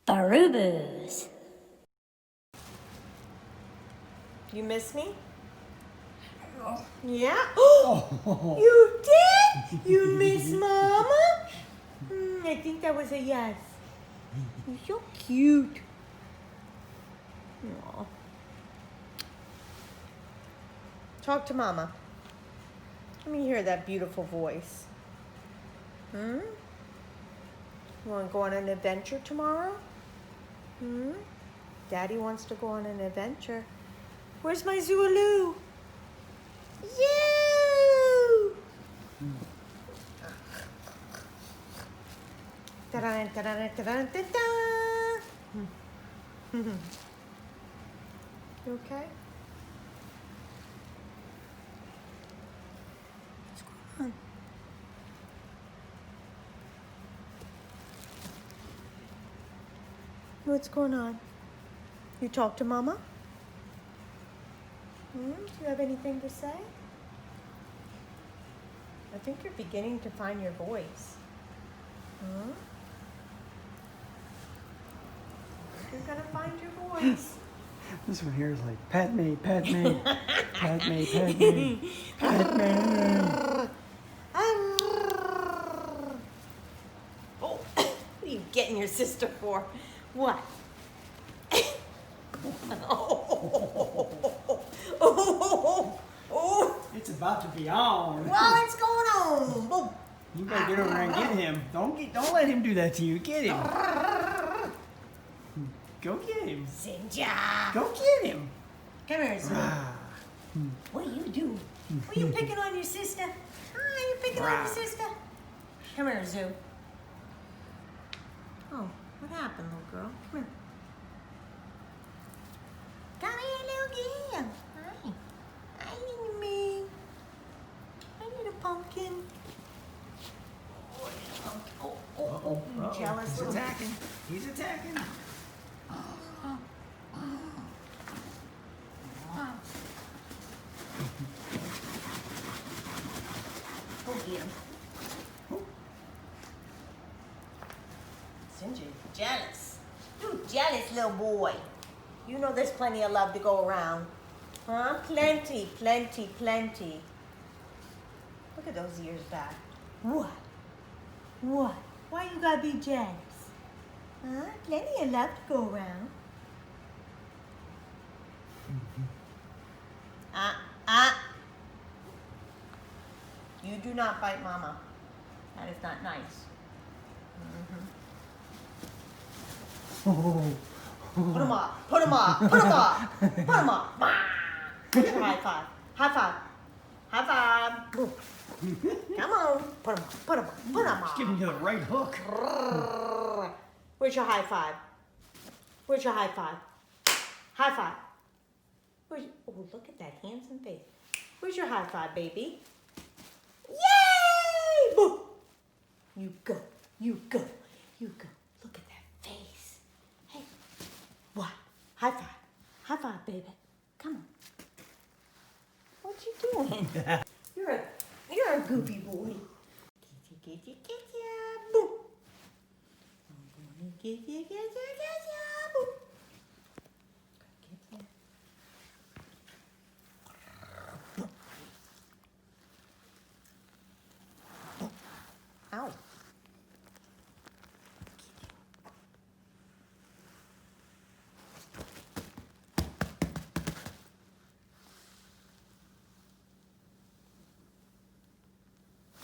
Baroos. You miss me? Yeah? Oh, you did? You miss Mama? I think that was a yes. You're so cute. Aw. Talk to Mama. Let me hear that beautiful voice. You want to go on an adventure tomorrow? Daddy wants to go on an adventure. Where's my Zulu? You! Ta-da, ta-da, ta-da, ta-da. You okay? What's going on? What's going on? You talk to Mama? Do you have anything to say? I think you're beginning to find your voice. You're gonna find your voice. This one here is like, pet me, pet me, pet me, pet me, pet me. Oh, what are you getting your sister for? What? It's about to be on. What's going on? Boom. You better get over there and get him. Don't let him do that to you. Get him. Go get him. Zinga. Go get him. Come here, Zoo. What are you doing? Are you picking on your sister? Are you picking on your sister? Come here, Zoo. Oh, what happened, little girl? Come here. Come here, little girl. Hi. Hi, little me. Hi, little pumpkin. Oh, you jealous He's little attacking. He's attacking. Go get him. Basenji, jealous. You jealous, little boy. You know there's plenty of love to go around. Huh? Plenty, plenty, plenty. Look at those ears back. What? What? Why you gotta be jealous? Huh? Plenty of love to go around. You do not bite Mama. That is not nice. Put him up, put him up, put him up, put him up. What's your high five? High five. High five. Come on. Put him up, put him up, put him up. Just give him the right hook. Where's your high five? Where's your high five? High five. Oh, look at that handsome face. Where's your high five, baby? Yay! Boom. You go, you go, you go. Look at that face. Hey, what? High five. High five, baby. Come on. What you doing? You're a goofy boy. Get you, boom. I'm gonna get you, boom. Get you. Ow.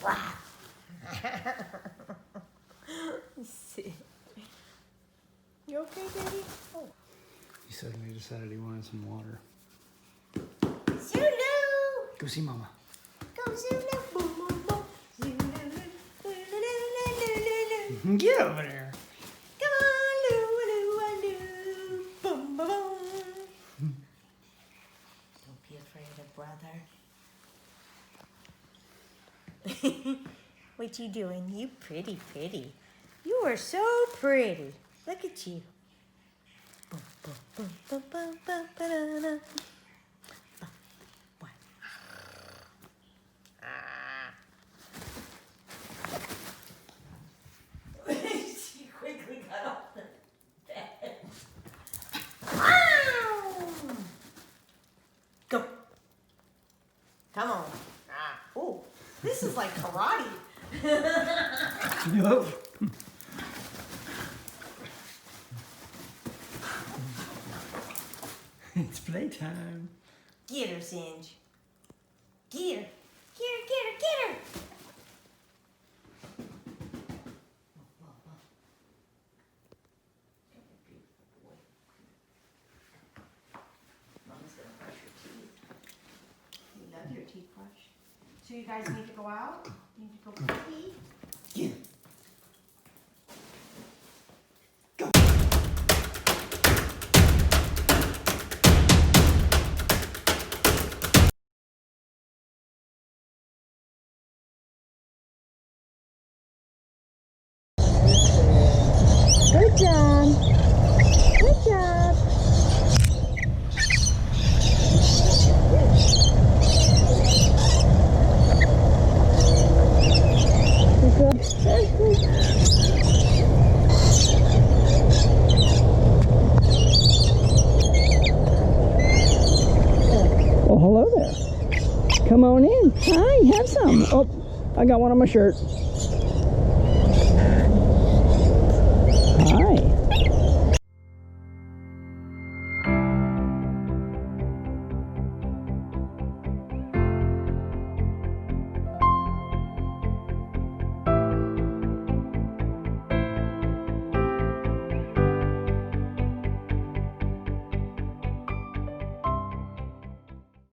Wow. You okay, baby? Oh. He suddenly decided he wanted some water. Zulu! Go see Mama. Go Zulu! Boom, boom, boom. Zulu. Get over there. Come on, Lou. Boom, boom, boom. Don't be afraid of brother. What you doing? You pretty. You are so pretty. Look at you. Boom, boom, boom, boom, boom, boom, ba-da-da. What? She quickly got off the bed. No. It's playtime. Get her, Zinj. Get her. Get her, get her, get her. Mama's gonna brush your teeth. You love your teeth brush. So you guys need to go out? You need to go pee? Yeah. Good job. Good job. Oh, hello there. Come on in. Hi, have some. Oh, I got one on my shirt.